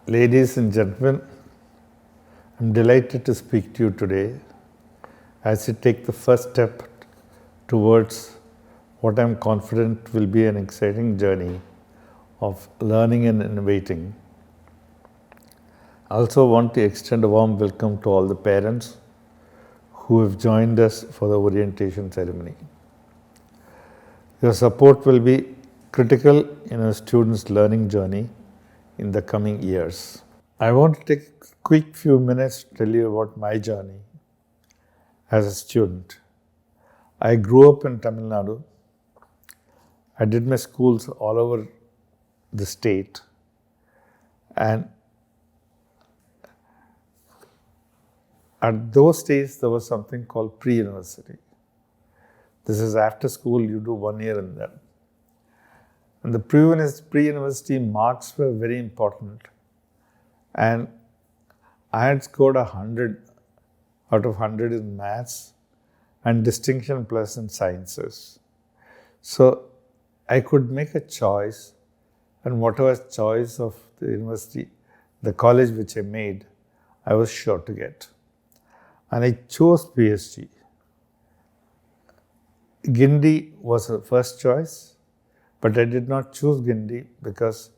Ladies and gentlemen, I'm delighted to speak to you today as you take the first step towards what I'm confident will be an exciting journey of learning and innovating. I also want to extend a warm welcome to all the parents who have joined us for the orientation ceremony. Your support will be critical in our students' learning journey in the coming years. I want to take a quick few minutes to tell you about my journey as a student. I grew up in Tamil Nadu. I did my schools all over the state, and at those days there was something called pre-university. This is after school, you do 1 year in that. And the pre-university marks were very important. And I had scored 100 out of 100 in maths and distinction plus in sciences. So I could make a choice, and whatever choice of the university, the college which I made, I was sure to get. And I chose PSG. Guindy was the first choice, but I did not choose Guindy because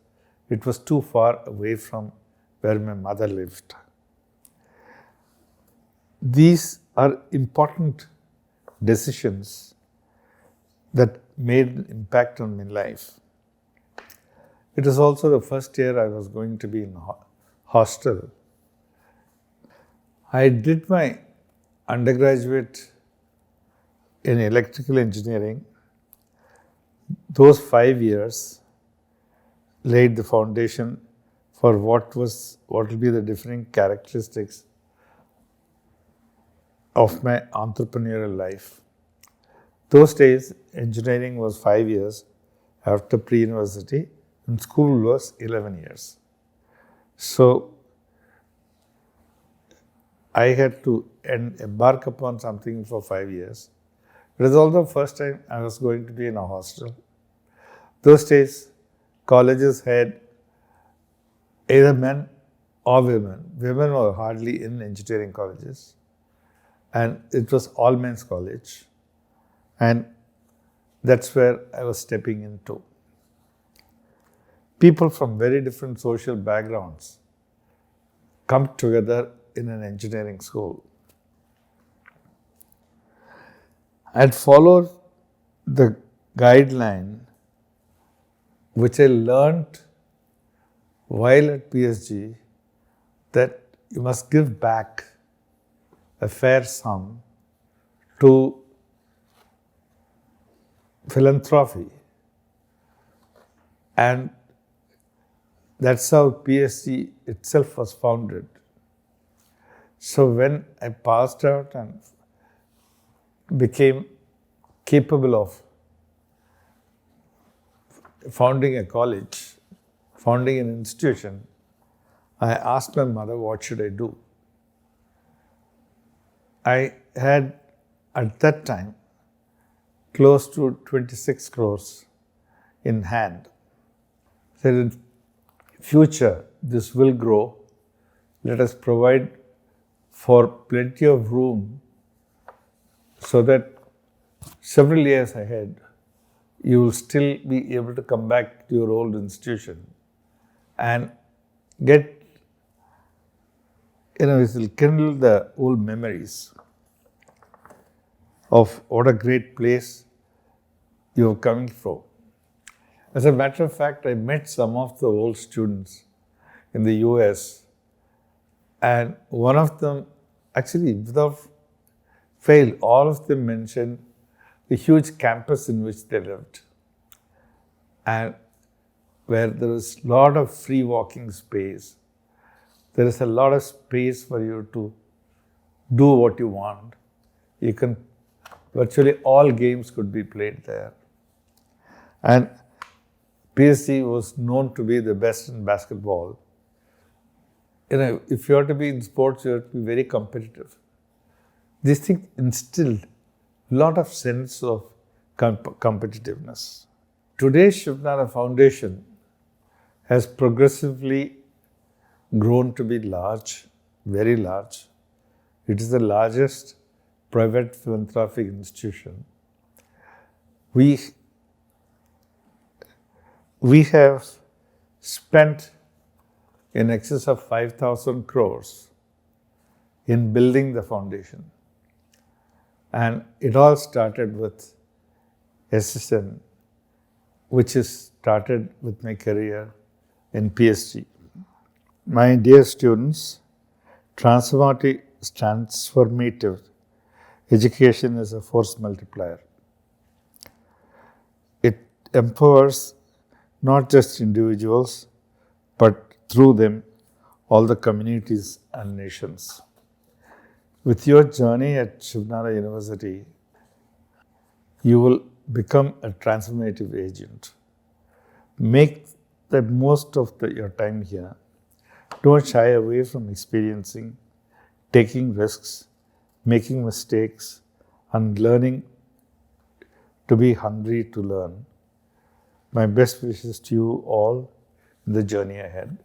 it was too far away from where my mother lived. These are important decisions that made an impact on my life. It was also the first year I was going to be in hostel. I did my undergraduate in electrical engineering. Those 5 years laid the foundation for what will be the different characteristics of my entrepreneurial life. Those days, engineering was 5 years after pre-university, and school was 11 years. So I had to embark upon something for 5 years. It was also the first time I was going to be in a hostel. Those days, colleges had either men or women. Women were hardly in engineering colleges. And it was all men's college. And that's where I was stepping into. People from very different social backgrounds come together in an engineering school. I'd followed the guideline which I learned while at PSG, that you must give back a fair sum to philanthropy. And that's how PSG itself was founded. So when I passed out and became capable of founding a college, founding an institution, I asked my mother, what should I do? I had, at that time, close to 26 crores in hand. I said, in future, this will grow. Let us provide for plenty of room so that several years ahead, you will still be able to come back to your old institution and get, it will kindle the old memories of what a great place you are coming from. As a matter of fact, I met some of the old students in the US, and one of them, actually without fail, all of them mentioned the huge campus in which they lived, and where there was a lot of free walking space. There is a lot of space for you to do what you want. You can, virtually all games could be played there. And PSG was known to be the best in basketball. If you are to be in sports, you have to be very competitive. These things instilled a lot of sense of competitiveness. Today's Shiv Nadar Foundation has progressively grown to be large, very large. It is the largest private philanthropic institution. We have spent in excess of 5,000 crores in building the foundation. And it all started with SSN, which is started with my career in PSG. My dear students, transformative education is a force multiplier. It empowers not just individuals, but through them, all the communities and nations. With your journey at Shiv Nadar University, you will become a transformative agent. Make the most of your time here. Don't shy away from experiencing, taking risks, making mistakes, and learning to be hungry to learn. My best wishes to you all in the journey ahead.